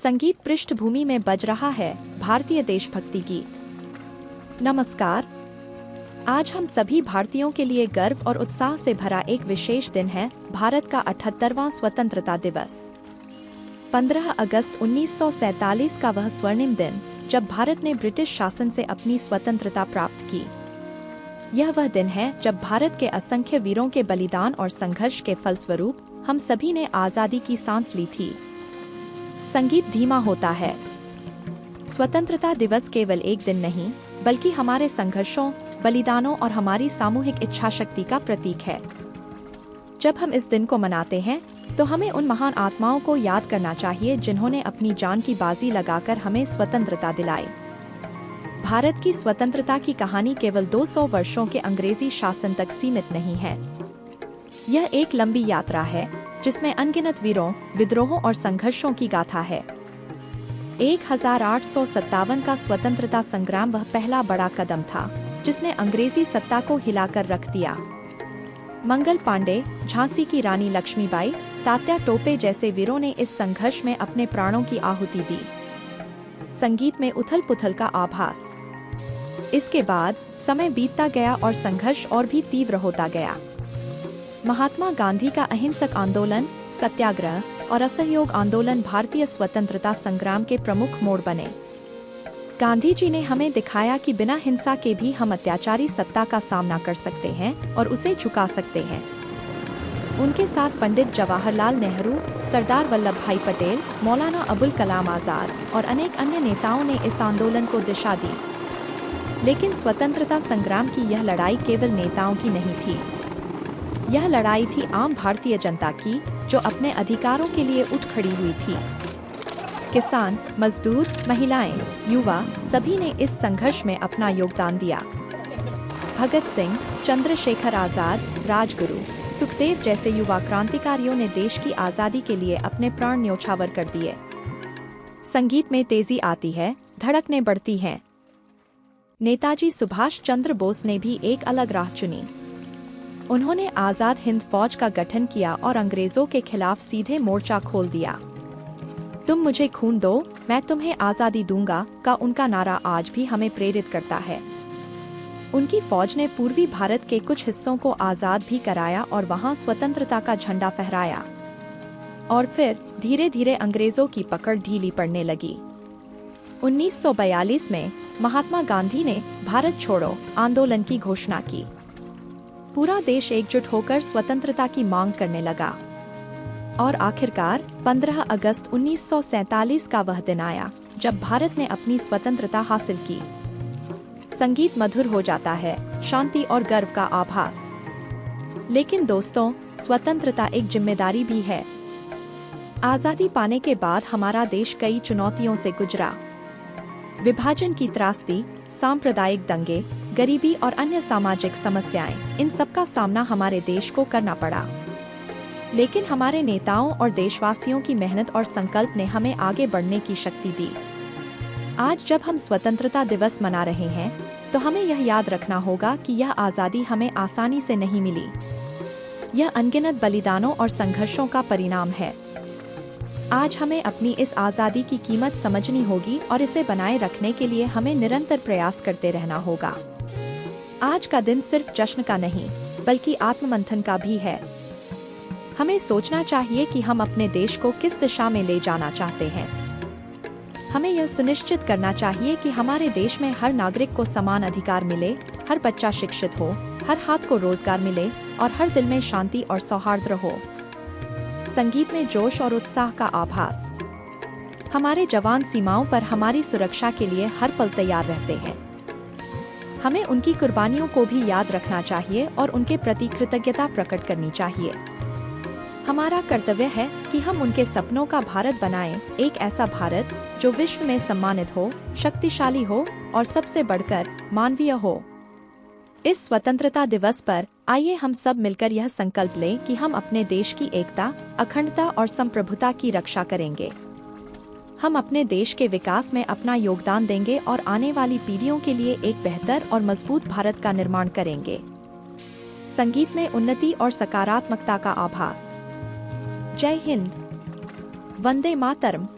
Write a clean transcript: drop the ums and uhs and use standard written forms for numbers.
संगीत पृष्ठभूमि में बज रहा है भारतीय देशभक्ति गीत। नमस्कार। आज हम सभी भारतीयों के लिए गर्व और उत्साह से भरा एक विशेष दिन है, भारत का 78वां स्वतंत्रता दिवस। 15 अगस्त 1947 का वह स्वर्णिम दिन जब भारत ने ब्रिटिश शासन से अपनी स्वतंत्रता प्राप्त की। यह वह दिन है जब भारत के असंख्य वीरों के बलिदान और संघर्ष के फलस्वरूप हम सभी ने आजादी की सांस ली थी। संगीत धीमा होता है। स्वतंत्रता दिवस केवल एक दिन नहीं, बल्कि हमारे संघर्षों, बलिदानों और हमारी सामूहिक इच्छा शक्ति का प्रतीक है। जब हम इस दिन को मनाते हैं, तो हमें उन महान आत्माओं को याद करना चाहिए जिन्होंने अपनी जान की बाजी लगाकर हमें स्वतंत्रता दिलाई। भारत की स्वतंत्रता की कहानी केवल 200 वर्षों के अंग्रेजी शासन तक सीमित नहीं है। यह एक लंबी यात्रा है जिसमें अनगिनत वीरों, विद्रोहों और संघर्षों की गाथा है। 1857 का स्वतंत्रता संग्राम वह पहला बड़ा कदम था जिसने अंग्रेजी सत्ता को हिलाकर रख दिया। मंगल पांडे, झांसी की रानी लक्ष्मीबाई, तात्या टोपे जैसे वीरों ने इस संघर्ष में अपने प्राणों की आहुति दी। संगीत में उथल-पुथल का आभास। इसके बाद समय बीतता गया और संघर्ष और भी तीव्र होता गया। महात्मा गांधी का अहिंसक आंदोलन, सत्याग्रह और असहयोग आंदोलन भारतीय स्वतंत्रता संग्राम के प्रमुख मोड़ बने। गांधी जी ने हमें दिखाया कि बिना हिंसा के भी हम अत्याचारी सत्ता का सामना कर सकते हैं और उसे झुका सकते हैं। उनके साथ पंडित जवाहरलाल नेहरू, सरदार वल्लभ भाई पटेल, मौलाना अबुल कलाम आजाद और अनेक अन्य नेताओं ने इस आंदोलन को दिशा दी। लेकिन स्वतंत्रता संग्राम की यह लड़ाई केवल नेताओं की नहीं थी। यह लड़ाई थी आम भारतीय जनता की, जो अपने अधिकारों के लिए उठ खड़ी हुई थी। किसान, मजदूर, महिलाएं, युवा सभी ने इस संघर्ष में अपना योगदान दिया। भगत सिंह, चंद्रशेखर आजाद, राजगुरु, सुखदेव जैसे युवा क्रांतिकारियों ने देश की आजादी के लिए अपने प्राण न्योछावर कर दिए। संगीत में तेजी आती है, धड़कनें बढ़ती हैं। नेताजी सुभाष चंद्र बोस ने भी एक अलग राह चुनी। उन्होंने आजाद हिंद फौज का गठन किया और अंग्रेजों के खिलाफ सीधे मोर्चा खोल दिया। तुम मुझे खून दो, मैं तुम्हें आजादी दूंगा का उनका नारा आज भी हमें प्रेरित करता है। उनकी फौज ने पूर्वी भारत के कुछ हिस्सों को आजाद भी कराया और वहां स्वतंत्रता का झंडा फहराया। और फिर धीरे धीरे अंग्रेजों की पकड़ ढीली पड़ने लगी। 1942 में महात्मा गांधी ने भारत छोड़ो आंदोलन की घोषणा की। पूरा देश एकजुट होकर स्वतंत्रता की मांग करने लगा। और आखिरकार 15 अगस्त 1947 का वह दिन आया जब भारत ने अपनी स्वतंत्रता हासिल की। संगीत मधुर हो जाता है, शांति और गर्व का आभास। लेकिन दोस्तों, स्वतंत्रता एक जिम्मेदारी भी है। आजादी पाने के बाद हमारा देश कई चुनौतियों से गुजरा। विभाजन की त्रासदी, सांप्रदायिक दंगे, गरीबी और अन्य सामाजिक समस्याएं, इन सब का सामना हमारे देश को करना पड़ा। लेकिन हमारे नेताओं और देशवासियों की मेहनत और संकल्प ने हमें आगे बढ़ने की शक्ति दी। आज जब हम स्वतंत्रता दिवस मना रहे हैं, तो हमें यह याद रखना होगा कि यह आजादी हमें आसानी से नहीं मिली। यह अनगिनत बलिदानों और संघर्षों का परिणाम है। आज हमें अपनी इस आजादी की कीमत समझनी होगी और इसे बनाए रखने के लिए हमें निरंतर प्रयास करते रहना होगा। आज का दिन सिर्फ जश्न का नहीं, बल्कि आत्ममंथन का भी है। हमें सोचना चाहिए कि हम अपने देश को किस दिशा में ले जाना चाहते हैं। हमें यह सुनिश्चित करना चाहिए कि हमारे देश में हर नागरिक को समान अधिकार मिले, हर बच्चा शिक्षित हो, हर हाथ को रोजगार मिले और हर दिल में शांति और सौहार्द हो। संगीत में जोश और उत्साह का आभास। हमारे जवान सीमाओं पर हमारी सुरक्षा के लिए हर पल तैयार रहते हैं। हमें उनकी कुर्बानियों को भी याद रखना चाहिए और उनके प्रति कृतज्ञता प्रकट करनी चाहिए। हमारा कर्तव्य है कि हम उनके सपनों का भारत बनाएं, एक ऐसा भारत जो विश्व में सम्मानित हो, शक्तिशाली हो और सबसे बढ़कर मानवीय हो। इस स्वतंत्रता दिवस पर आइए हम सब मिलकर यह संकल्प लें कि हम अपने देश की एकता, अखंडता और संप्रभुता की रक्षा करेंगे। हम अपने देश के विकास में अपना योगदान देंगे और आने वाली पीढ़ियों के लिए एक बेहतर और मजबूत भारत का निर्माण करेंगे। संगीत में उन्नति और सकारात्मकता का आभास। जय हिंद, वंदे मातरम।